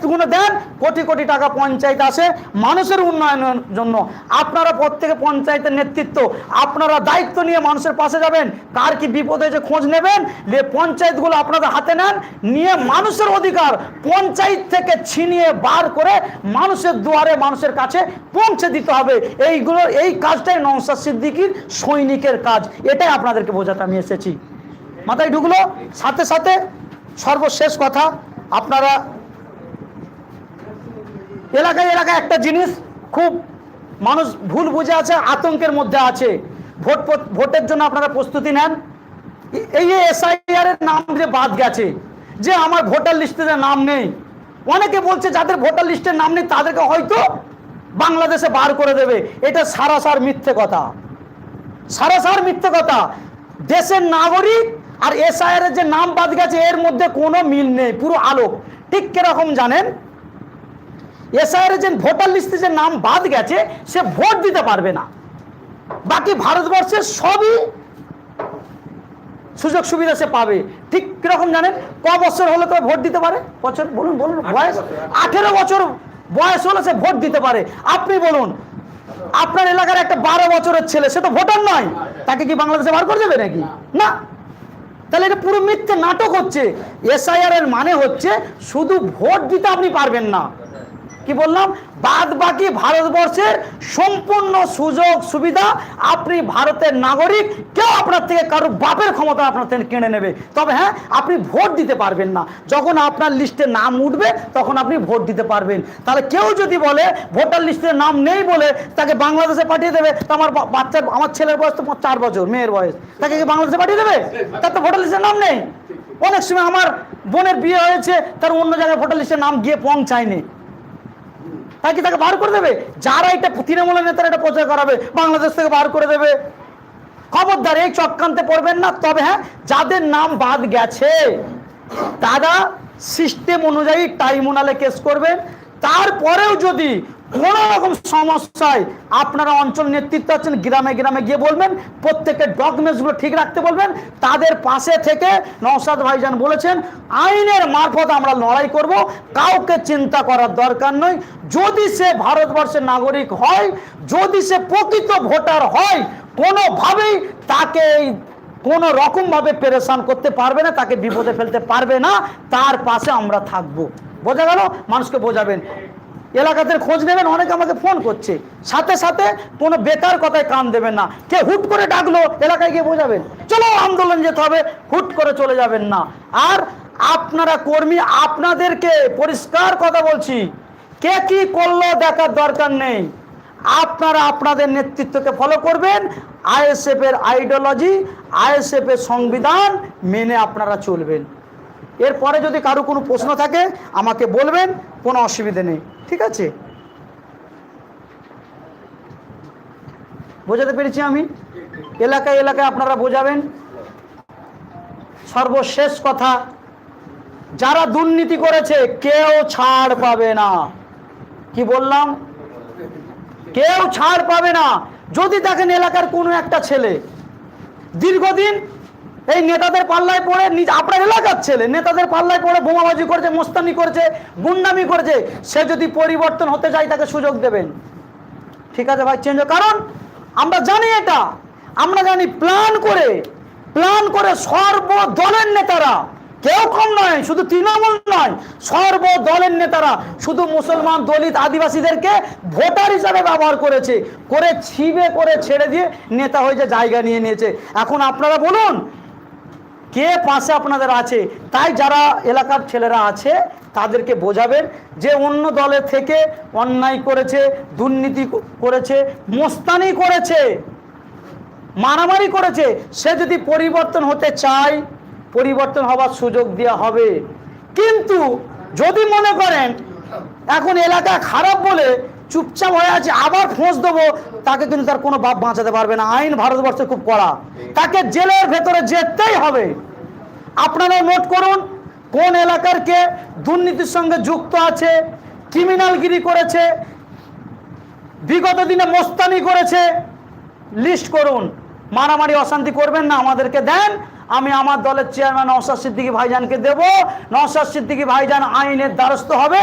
পঞ্চায়েতগুলো দেন, কোটি কোটি টাকা পঞ্চায়েত আসে মানুষের উন্নয়নের জন্য। আপনারা প্রত্যেকে পঞ্চায়েতের নেতৃত্ব, আপনারা দায়িত্ব নিয়ে মানুষের পাশে যাবেন। কার কি বিপদ হয়েছে খোঁজ নেবেন, নিয়ে পঞ্চায়েতগুলো আপনাদের হাতে নেন, নিয়ে মানুষের অধিকার পঞ্চায়েত থেকে ছিনিয়ে বার করে মানুষের দুয়ারে মানুষের কাছে পৌঁছে দিতে হবে। এই কাজটাই নওশাদ সিদ্দিকীর সৈনিকের কাজ। এটাই আপনাদেরকে বোঝাতে আমি এসেছি। মাথায় ঢুকলো? সাথে সাথে সর্বশেষ কথা, আপনারা এলাকায় এলাকায় একটা জিনিস খুব মানুষ ভুল বুঝে আছে, আতঙ্কের মধ্যে আছে। ভোটের জন্য আপনারা প্রস্তুতি নেন। এই এসআইআর এর নাম যে বাদ গেছে, যে আমার ভোটার লিস্টে নাম নেই, অনেকে বলছে যাদের ভোটার লিস্টের নাম নেই তাদেরকে হয়তো বাংলাদেশে বার করে দেবে। এটা সারাসার মিথ্যে কথা, সারাসার মিথ্যে কথা। দেশের নাগরিক আর এসআইআর এর যে নাম বাদ গেছে এর মধ্যে কোনো মিল নেই, পুরো আলোক। ঠিক কিরকম জানেন, এসআইআর যে ভোটার লিস্টে যে নাম বাদ গেছে সে ভোট দিতে পারবে না, বাকি ভারতবর্ষের সবই সুযোগ সুবিধা সে পাবে। ঠিক কিরকম জানেন, ক বছর হলে তো ভোট দিতে পারে? বছর বলুন বলুন, বয়স 18 বছর বয়স হলে সে ভোট দিতে পারে। আপনি বলুন, আপনার এলাকার একটা 12 বছরের ছেলে, সে তো ভোটার নয়, তাকে কি বাংলাদেশে বার করে দেবে নাকি? না। তাহলে এটা পুরো মিথ্যে নাটক হচ্ছে। এসআইআর এর মানে হচ্ছে শুধু ভোট দিতে আপনি পারবেন না, কি বললাম, বাদ বাকি ভারতবর্ষের সম্পূর্ণ সুযোগ সুবিধা আপনি ভারতের নাগরিক, কেউ আপনার থেকে কারো বাপের ক্ষমতা আপনার থেকে কেড়ে নেবে। তবে হ্যাঁ, আপনি ভোট দিতে পারবেন না। যখন আপনার লিস্টে নাম উঠবে তখন আপনি ভোট দিতে পারবেন। তাহলে কেউ যদি বলে ভোটার লিস্টে নাম নেই বলে তাকে বাংলাদেশে পাঠিয়ে দেবে, তো আমার ছেলের বয়স তো 4 বছর, মেয়ের বয়স, তাকে কি বাংলাদেশে পাঠিয়ে দেবে? তার তো ভোটার লিস্টের নাম নেই। অনেক সময় আমার বোনের বিয়ে হয়েছে, তার অন্য জায়গায় ভোটার লিস্টের নাম গিয়ে পৌঁছায়নি, তাই কি তাকে বার করে দেবে? যারা এটা তৃণমূলের নেতারা এটা প্রচার করাবে বাংলাদেশ থেকে বার করে দেবে, খবরদার এই চক্রান্তে পড়বেন না। তবে হ্যাঁ, যাদের নাম বাদ গেছে তারা সিস্টেম অনুযায়ী ট্রাইব্যুনালে কেস করবেন। তারপরেও যদি কোন রকম সমস্যায় আপনারা অঞ্চল নেতৃত্ব আছেন, গ্রামে গ্রামে গিয়ে বলবেন, প্রত্যেকের ডকুমেন্টসগুলো ঠিক রাখতে বলবেন, তাদের পাশে থেকে নওশাদ ভাইজান বলেছেন আইনের মারফত আমরা লড়াই করব, কাউকে চিন্তা করার দরকার নয়। যদি সে ভারতবর্ষের নাগরিক হয়, যদি সে প্রকৃত ভোটার হয়, কোনোভাবেই তাকে কোনো রকমভাবে পেরেশান করতে পারবে না, তাকে বিপদে ফেলতে পারবে না, তার পাশে আমরা থাকব। বোঝা গেল? মানুষকে বোঝাবেন, এলাকাতে খোঁজ নেবেন। অনেকে আমাকে ফোন করছে, সাথে সাথে কোনো বেকার কথায় কান দেবেন না। কে হুট করে ডাকলো এলাকায় গিয়ে বোঝাবেন, চলো আন্দোলন যেতে হবে, হুট করে চলে যাবেন না। আর আপনারা কর্মী, আপনাদেরকে পরিষ্কার কথা বলছি, কে কি করলো দেখার দরকার নেই। আপনারা আপনাদের নেতৃত্বকে ফলো করবেন, আইএসএফ এর আইডিওলজি, আইএসএফ এর সংবিধান মেনে আপনারা চলবেন। এরপরে যদি কারো কোনো প্রশ্ন থাকে আমাকে বলবেন, কোনো অসুবিধা নেই। ঠিক আছে? বোঝাতে পেরেছি আমি? এলাকায় এলাকায় আপনারা বোঝাবেন। সর্বশেষ কথা, যারা দুর্নীতি করেছে কেউ ছাড় পাবে না। কি বললাম? কেউ ছাড় পাবে না। যদি দেখেন এলাকার কোনো একটা ছেলে দীর্ঘদিন এই নেতাদের পাল্লায় পড়ে, আপনার এলাকার ছেলে নেতাদের পাল্লায় পড়ে বোমাবাজি করেছে, মোস্তানি করেছে, গুন্ডামি করেছে, সে যদি পরিবর্তন হতে যায় তাকে সুযোগ দেবেন। ঠিক আছে ভাই, চেঞ্জ। কারণ আমরা জানি, এটা আমরা জানি, প্ল্যান করে সর্বদলের নেতারা, কেউ কম নয়, শুধু তৃণমূল নয়, সর্বদলের নেতারা শুধু মুসলমান, দলিত, আদিবাসীদেরকে ভোটার হিসাবে ব্যবহার করেছে, করে ছিবে করে ছেড়ে দিয়ে নেতা হয়েছে, জায়গা নিয়ে নিয়েছে। এখন আপনারা বলুন কে পাশে আপনাদের আছে? তাই যারা এলাকার ছেলেরা আছে তাদেরকে বোঝাবেন যে অন্য দলের থেকে অন্যায় করেছে, দুর্নীতি করেছে, মোস্তানি করেছে, মারামারি করেছে, সে যদি পরিবর্তন হতে চায় পরিবর্তন হওয়ার সুযোগ দেওয়া হবে। কিন্তু যদি মনে করেন এখন এলাকা খারাপ বলে চুপচাপ হয়ে আছে, আবার ফোঁস দেবো, তাকে কিন্তু তার কোনো বাপ বাঁচাতে পারবে না। আইন ভারতবর্ষে খুব কড়া, তাকে জেলের ভেতরে যেতেই হবে। আপনারা নোট করুন কোন এলাকার কে দুর্নীতির সঙ্গে যুক্ত আছে, ক্রিমিনালগিরি করেছে, বিগত দিনে মোস্তানি করেছে, লিস্ট করুন। মারামারি অশান্তি করবেন না, আমাদেরকে দেন, আমি আমার দলের চেয়ারম্যান নওশাদ সিদ্দিকী ভাইজানকে দেব। নওশাদ সিদ্দিকী ভাইজান আইনের দ্বারস্থ হবে।